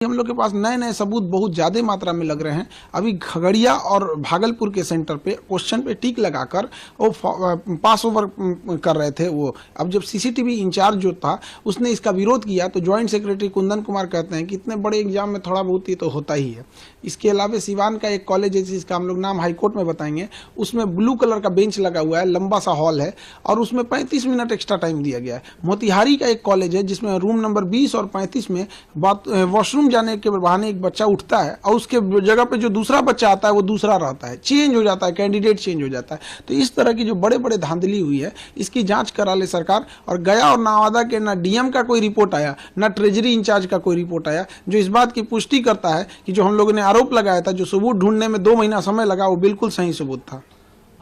हम लोग के पास नए नए सबूत बहुत ज़्यादा मात्रा में लग रहे हैं। अभी खगड़िया और भागलपुर के सेंटर पे क्वेश्चन पे टिक लगाकर वो पास ओवर कर रहे थे। वो अब जब सीसीटीवी इंचार्ज जो था उसने इसका विरोध किया तो ज्वाइंट सेक्रेटरी कुंदन कुमार कहते हैं कि इतने बड़े एग्जाम में थोड़ा बहुत ही तो होता ही है। इसके अलावा सिवान का एक कॉलेज है जिसका हम लोग नाम हाईकोर्ट में बताएंगे, उसमें ब्लू कलर का बेंच लगा हुआ है, लंबा सा हॉल है और उसमें 35 मिनट एक्स्ट्रा टाइम दिया गया है। मोतिहारी का एक कॉलेज है जिसमें रूम नंबर 20 और 35 में वॉशरूम जाने के बहाने एक बच्चा उठता है और उसके जगह पे जो दूसरा बच्चा आता है वो दूसरा रहता है, चेंज हो जाता है, कैंडिडेट चेंज हो जाता है। तो इस तरह की जो बड़े बड़े धांधली हुई है इसकी जांच करा ले सरकार। और गया और नवादा के ना डीएम का कोई रिपोर्ट आया ना ट्रेजरी इंचार्ज का कोई रिपोर्ट आया जो इस बात की पुष्टि करता है कि जो हम लोगों ने आरोप लगाया था, जो सबूत ढूंढने में 2 महीना समय लगा, वो बिल्कुल सही सबूत था।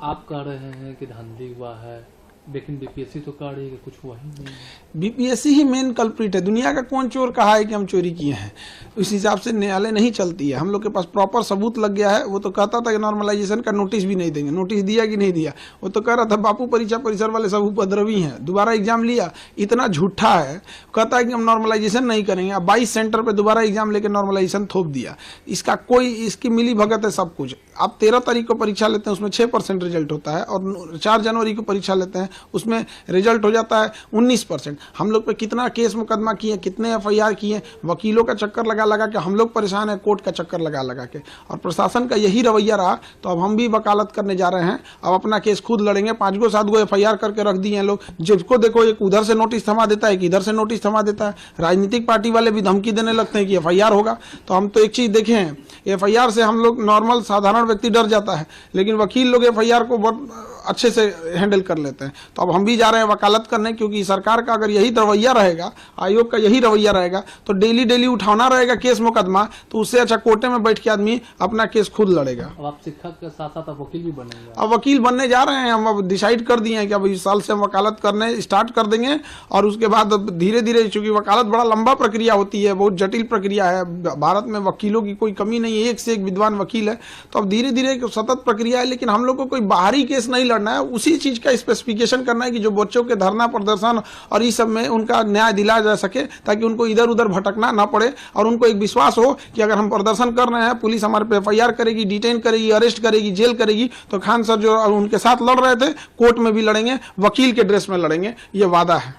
आप कह रहे हैं कि धांधली हुआ है, लेकिन बीपीएससी तो कह रही है कि कुछ हुआ ही नहीं। बीपीएससी ही मेन कल्प्रिट है। दुनिया का कौन चोर कहा है कि हम चोरी किए हैं? उस हिसाब से न्यायालय नहीं चलती है। हम लोग के पास प्रॉपर सबूत लग गया है। वो तो कहता था कि नॉर्मलाइजेशन का नोटिस भी नहीं देंगे। नोटिस दिया कि नहीं दिया? वो तो कह रहा था बापू परीक्षा परिसर वाले सब उपद्रवी हैं, दोबारा एग्जाम लिया। इतना झूठा है, कहता है कि हम नॉर्मलाइजेशन नहीं करेंगे। अब 22 सेंटर पर दोबारा एग्जाम लेकर नॉर्मलाइजेशन थोप दिया। इसका कोई इसकी मिली भगत है सब कुछ। आप 13 तारीख को परीक्षा लेते हैं, उसमें 6% रिजल्ट होता है और 4 जनवरी को परीक्षा लेते हैं, उसमें रिजल्ट हो जाता है 19%। हम लोग पे कितना केस मुकदमा किए, कितने एफआईआर किए, वकीलों का चक्कर लगा लगा के हम लोग परेशान हैं, कोर्ट का चक्कर लगा लगा के। और प्रशासन का यही रवैया रहा तो अब हम भी वकालत करने जा रहे हैं। अब अपना केस खुद लड़ेंगे। 5 गो 7 गो एफआईआर करके रख दिए हैं लोग। जिसको देखो एक उधर से नोटिस थमा देता है, एक इधर से नोटिस थमा देता है। राजनीतिक पार्टी वाले भी धमकी देने लगते हैं कि एफआईआर होगा। तो हम तो एक चीज देखे हैं, एफआईआर से हम लोग नॉर्मल साधारण व्यक्ति डर जाता है, लेकिन वकील लोग एफआईआर को बहुत अच्छे से हैंडल कर लेते हैं। तो अब हम भी जा रहे हैं वकालत करने, क्योंकि सरकार का अगर यही रवैया रहेगा, आयोग का यही रवैया रहेगा तो डेली डेली उठाना रहेगा केस मुकदमा, तो उससे अच्छा कोर्टे में बैठ के आदमी अपना केस खुद लड़ेगा। अब आप शिक्षक के साथ साथ आप वकील भी बनेंगे? अब वकील बनने जा रहे हैं हम। अब डिसाइड कर दिए हैं कि अब इस साल से हम वकालत करने स्टार्ट कर देंगे और उसके बाद धीरे धीरे, चूंकि वकालत बड़ा लंबा प्रक्रिया होती है, बहुत जटिल प्रक्रिया है। भारत में वकीलों की कोई कमी नहीं है, एक से एक विद्वान वकील है। तो अब धीरे धीरे सतत प्रक्रिया है, लेकिन हम लोग को कोई बाहरी केस नहीं लड़ना है। उसी चीज का स्पेसिफिकेशन करना है कि जो बच्चों के धरना प्रदर्शन और इस सब में उनका न्याय दिलाया जा सके, ताकि उनको इधर उधर भटकना ना पड़े और उनको एक विश्वास हो कि अगर हम प्रदर्शन कर रहे हैं, पुलिस हमारे पे एफआईआर करेगी, डिटेन करेगी, अरेस्ट करेगी, जेल करेगी। तो खान सर जो उनके साथ लड़ रहे थे, कोर्ट में भी लड़ेंगे, वकील के ड्रेस में लड़ेंगे, ये वादा है।